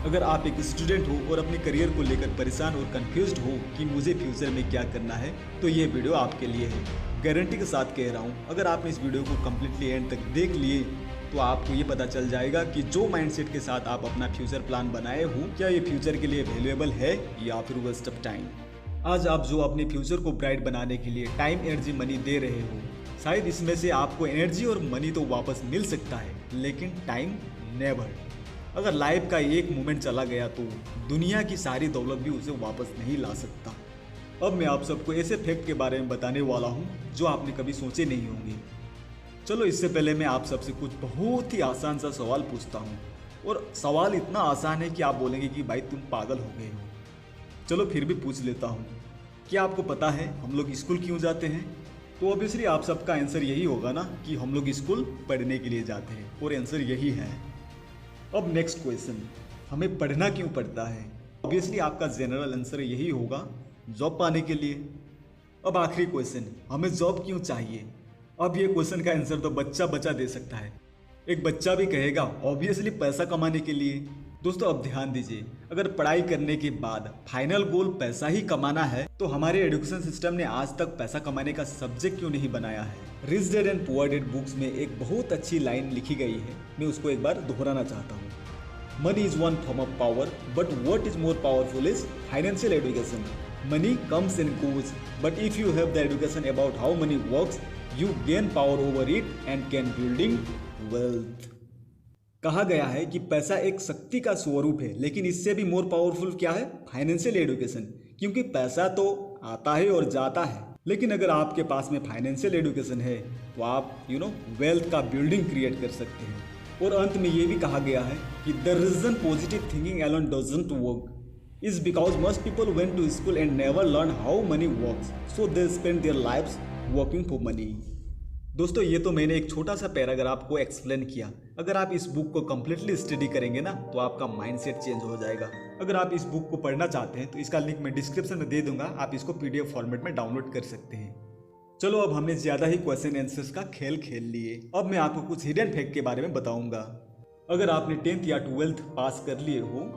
अगर आप एक स्टूडेंट हो और अपने करियर को लेकर परेशान और कंफ्यूज्ड हो कि मुझे फ्यूचर में क्या करना है, तो ये वीडियो आपके लिए है। गारंटी के साथ कह रहा हूँ, अगर आपने इस वीडियो को कम्प्लीटली एंड तक देख लिए तो आपको ये पता चल जाएगा कि जो माइंडसेट के साथ आप अपना फ्यूचर प्लान बनाए हो, क्या ये फ्यूचर के लिए वैल्यूएबल है या फिर वेस्ट ऑफ टाइम। आज आप जो अपने फ्यूचर को ब्राइट बनाने के लिए टाइम, एनर्जी, मनी दे रहे हो, शायद इसमें से आपको एनर्जी और मनी तो वापस मिल सकता है, लेकिन टाइम नेवर। अगर लाइफ का एक मोमेंट चला गया तो दुनिया की सारी दौलत भी उसे वापस नहीं ला सकता। अब मैं आप सबको ऐसे फैक्ट के बारे में बताने वाला हूँ जो आपने कभी सोचे नहीं होंगे। चलो इससे पहले मैं आप सबसे कुछ बहुत ही आसान सा सवाल पूछता हूँ, और सवाल इतना आसान है कि आप बोलेंगे कि भाई तुम पागल हो गए हो। चलो फिर भी पूछ लेता हूँ, क्या आपको पता है हम लोग स्कूल क्यों जाते हैं? तो ऑब्वियसली आप सबका आंसर यही होगा ना कि हम लोग स्कूल पढ़ने के लिए जाते हैं, और आंसर यही है। अब नेक्स्ट क्वेश्चन, हमें पढ़ना क्यों पड़ता है? ऑब्वियसली आपका जनरल आंसर यही होगा, जॉब पाने के लिए। अब आखिरी क्वेश्चन, हमें जॉब क्यों चाहिए? अब ये क्वेश्चन का आंसर तो बच्चा दे सकता है। एक बच्चा भी कहेगा ऑब्वियसली पैसा कमाने के लिए। दोस्तों अब ध्यान दीजिए, अगर पढ़ाई करने के बाद फाइनल गोल पैसा ही कमाना है तो हमारे एजुकेशन सिस्टम ने आज तक पैसा कमाने का सब्जेक्ट क्यों नहीं बनाया है? Rich dad and poor dad books में एक बहुत अच्छी लाइन लिखी गई है, मैं उसको एक बार दोहराना चाहता हूँ। Money is one form of power, but what is more powerful is financial education. Money comes and goes, but if you have the education about how money works, you gain power over it and can building wealth. कहा गया है कि पैसा एक शक्ति का स्वरूप है, लेकिन इससे भी मोर पावरफुल क्या है? Financial education. क्योंकि पैसा तो आता है और जाता है, लेकिन अगर आपके पास में फाइनेंशियल एजुकेशन है तो आप वेल्थ का बिल्डिंग क्रिएट कर सकते हैं। और अंत में ये भी कहा गया है कि the reason positive thinking alone doesn't work is because most people went to school and never learn how money works, so they spend their lives working for money. दोस्तों ये तो मैंने एक छोटा सा पैराग्राफ को एक्सप्लेन किया। अगर आप इस बुक को कम्प्लीटली स्टडी करेंगे ना तो आपका माइंडसेट चेंज हो जाएगा। अगर आप इस बुक को पढ़ना चाहते हैं तो इसका लिंक मैं डिस्क्रिप्शन में दे दूंगा, आप इसको पीडीएफ फॉर्मेट में डाउनलोड कर सकते हैं। चलो अब हमने ज्यादा ही क्वेश्चन आंसर्स का खेल खेल लिए, अब मैं आपको कुछ हिडन फैक्ट के बारे में बताऊंगा। अगर आपने 10th या 12th पास कर लिए हो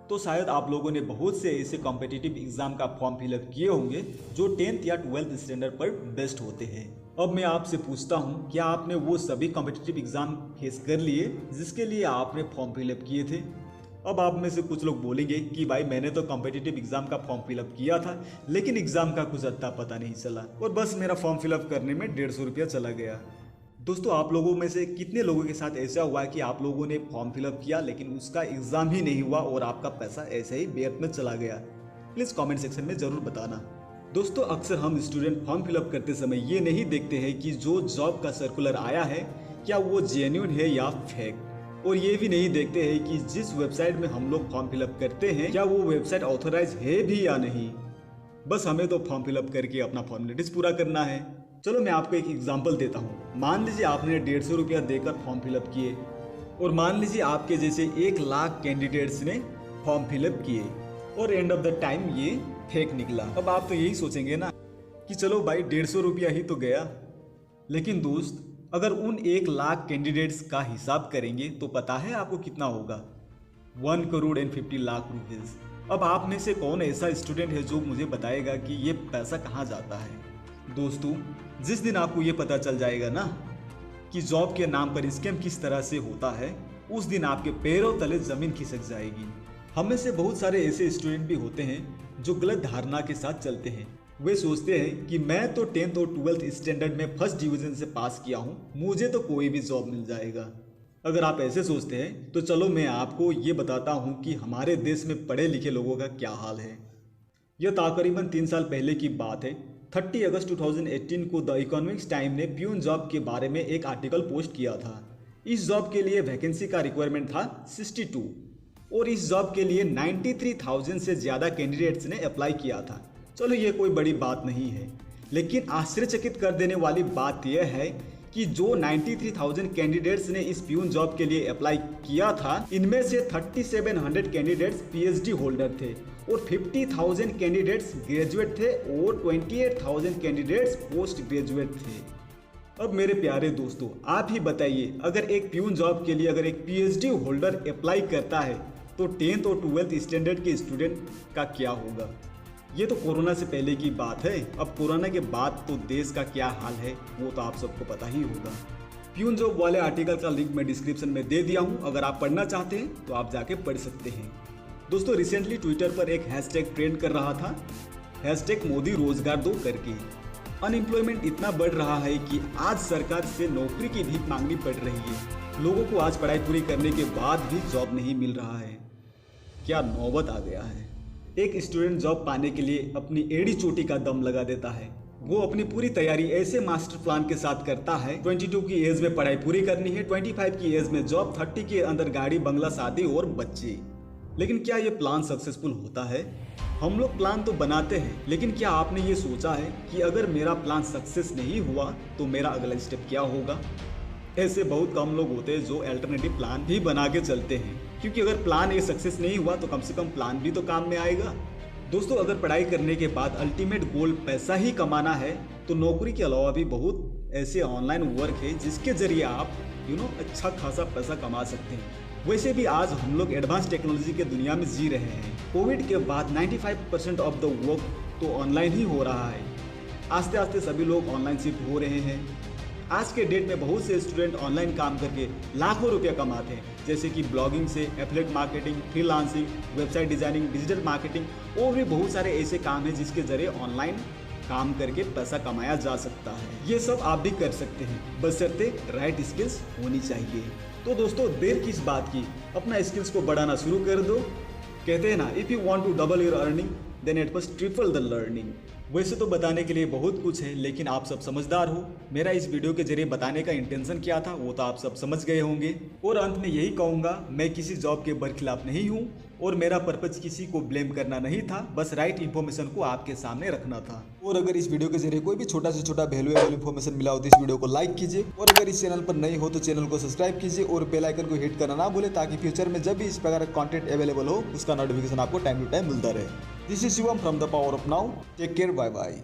तो शायद आप लोगों ने बहुत से ऐसे कॉम्पिटिटिव एग्जाम का फॉर्म फिलअप किए होंगे जो 10th या 12th स्टैंडर्ड पर बेस्ट होते हैं। अब मैं आपसे पूछता हूँ, क्या आपने वो सभी कॉम्पिटिटिव एग्जाम फेस कर लिए जिसके लिए आपने फॉर्म फिलअप किए थे? अब आप में से कुछ लोग बोलेंगे कि भाई मैंने तो कॉम्पिटिटिव एग्जाम का फॉर्म फिलअप किया था, लेकिन एग्जाम का कुछ अता पता नहीं चला और बस मेरा फॉर्म फिलअप करने में 150 रुपया चला गया। दोस्तों आप लोगों में से कितने लोगों के साथ ऐसा हुआ कि आप लोगों ने फॉर्म फिलअप किया लेकिन उसका एग्जाम ही नहीं हुआ और आपका पैसा ऐसे ही व्यर्थ में चला गया? प्लीज कमेंट सेक्शन में जरूर बताना। दोस्तों अक्सर हम स्टूडेंट फॉर्म फिलअप करते समय ये नहीं देखते हैं कि जो जॉब का सर्कुलर आया है क्या वो जेन्युइन है या फेक, और ये भी नहीं देखते हैं कि जिस वेबसाइट में हम लोग फॉर्म फिलअप करते हैं क्या वो वेबसाइट ऑथराइज है भी या नहीं। बस हमें तो फॉर्म फिलअप करके अपना फॉर्मेलिटीज पूरा करना है। चलो मैं आपको एक एग्जांपल देता हूँ। मान लीजिए आपने 150 रुपया देकर फॉर्म फिलअप किए, और मान लीजिए आपके जैसे 1 लाख कैंडिडेट्स ने फॉर्म फिलअप किए और एंड ऑफ द टाइम ये फेक निकला। अब आप तो यही सोचेंगे ना कि चलो भाई 150 रुपया ही तो गया, लेकिन दोस्त अगर उन 1 लाख कैंडिडेट्स का हिसाब करेंगे तो पता है आपको कितना होगा? 1,50,00,000 रुपीज। अब आप में से कौन ऐसा स्टूडेंट है जो मुझे बताएगा कि ये पैसा कहाँ जाता है? दोस्तों जिस दिन आपको ये पता चल जाएगा ना कि जॉब के नाम पर स्कैम किस तरह से होता है, उस दिन आपके पैरों तले जमीन खिसक जाएगी। हम में से बहुत सारे ऐसे स्टूडेंट भी होते हैं जो गलत धारणा के साथ चलते हैं। वे सोचते हैं कि मैं तो 10th और 12th स्टैंडर्ड में फर्स्ट डिवीजन से पास किया हूँ, मुझे तो कोई भी जॉब मिल जाएगा। अगर आप ऐसे सोचते हैं तो चलो मैं आपको ये बताता हूँ कि हमारे देश में पढ़े लिखे लोगों का क्या हाल है। यह तकरीबन 3 साल पहले की बात है। 30 अगस्त 2018 को द इकोनॉमिक्स टाइम ने प्यून जॉब के बारे में एक आर्टिकल पोस्ट किया था। इस जॉब के लिए वैकेंसी का रिक्वायरमेंट था 62 और इस जॉब के लिए 93,000 से ज़्यादा कैंडिडेट्स ने अप्लाई किया था। चलो ये कोई बड़ी बात नहीं है, लेकिन आश्चर्यचकित कर देने वाली बात यह है कि जो 93,000 कैंडिडेट्स ने इस प्यून जॉब के लिए अप्लाई किया था, इनमें से 3700 कैंडिडेट्स पीएचडी होल्डर थे और 50,000 कैंडिडेट्स ग्रेजुएट थे और 28,000 कैंडिडेट्स पोस्ट ग्रेजुएट थे। अब मेरे प्यारे दोस्तों, आप ही बताइए, अगर एक प्यून जॉब के लिए अगर एक पीएचडी होल्डर अप्लाई करता है तो 10th और 12th स्टैंडर्ड के स्टूडेंट का क्या होगा? ये तो कोरोना से पहले की बात है। अब कोरोना के बाद तो देश का क्या हाल है वो तो आप सबको पता ही होगा। प्यून जॉब वाले आर्टिकल का लिंक मैं डिस्क्रिप्शन में दे दिया हूँ, अगर आप पढ़ना चाहते हैं तो आप जाके पढ़ सकते हैं। दोस्तों, रिसेंटली ट्विटर पर एक हैशटैग ट्रेंड कर रहा था, हैशटैग मोदी रोजगार दो करके। अनएम्प्लॉयमेंट इतना बढ़ रहा है कि आज सरकार से नौकरी की भीख मांगनी पड़ रही है। लोगों को आज पढ़ाई पूरी करने के बाद भी जॉब नहीं मिल रहा है। क्या नौबत आ गया है। एक स्टूडेंट जॉब पाने के लिए अपनी एड़ी चोटी का दम लगा देता है। वो अपनी पूरी तैयारी ऐसे मास्टर प्लान के साथ करता है, 22 की एज में पढ़ाई पूरी करनी है, 25 की एज में जॉब, 30 के अंदर गाड़ी बंगला शादी और बच्चे। लेकिन क्या ये प्लान सक्सेसफुल होता है? हम लोग प्लान तो बनाते हैं, लेकिन क्या आपने ये सोचा है कि अगर मेरा प्लान सक्सेस नहीं हुआ तो मेरा अगला स्टेप क्या होगा? ऐसे बहुत कम लोग होते हैं जो अल्टरनेटिव प्लान भी बना के चलते हैं, क्योंकि अगर प्लान ये सक्सेस नहीं हुआ तो कम से कम प्लान भी तो काम में आएगा। दोस्तों, अगर पढ़ाई करने के बाद अल्टीमेट गोल पैसा ही कमाना है तो नौकरी के अलावा भी बहुत ऐसे ऑनलाइन वर्क है जिसके जरिए आप अच्छा खासा पैसा कमा सकते हैं। वैसे भी आज हम लोग एडवांस टेक्नोलॉजी के दुनिया में जी रहे हैं। कोविड के बाद 95% ऑफ द वर्क तो ऑनलाइन ही हो रहा है। आस्ते आस्ते सभी लोग ऑनलाइन शिफ्ट हो रहे हैं। आज के डेट में बहुत से स्टूडेंट ऑनलाइन काम करके लाखों रुपया कमाते हैं, जैसे कि ब्लॉगिंग से affiliate marketing, freelancing, website designing, digital marketing और भी बहुत सारे ऐसे काम हैं जिसके जरिए ऑनलाइन काम करके पैसा कमाया जा सकता है। ये सब आप भी कर सकते हैं, बशर्ते राइट स्किल्स होनी चाहिए। तो दोस्तों, देर किस बात की, अपना स्किल्स को बढ़ाना शुरू कर दो। कहते हैं ना, if you want to double your earning then it must triple the learning. वैसे तो बताने के लिए बहुत कुछ है, लेकिन आप सब समझदार हो। मेरा इस वीडियो के जरिए बताने का इंटेंशन क्या था वो तो आप सब समझ गए होंगे। और अंत में यही कहूँगा, मैं किसी जॉब के बरखिलाफ नहीं हूँ और मेरा पर्पज किसी को ब्लेम करना नहीं था, बस राइट इन्फॉर्मेशन को आपके सामने रखना था। और अगर इस वीडियो के जरिए कोई भी छोटा से छोटा वैल्यूएबल इन्फॉर्मेशन मिला हो तो इस वीडियो को लाइक कीजिए, और अगर इस चैनल पर नए हो तो चैनल को सब्सक्राइब कीजिए और बेल आइकन को हिट करना ना भूले, ताकि फ्यूचर में जब भी इस प्रकार का कंटेंट अवेलेबल हो उसका नोटिफिकेशन आपको टाइम टू टाइम मिलता रहे। This is Shivam from the power of now. Take care, bye bye.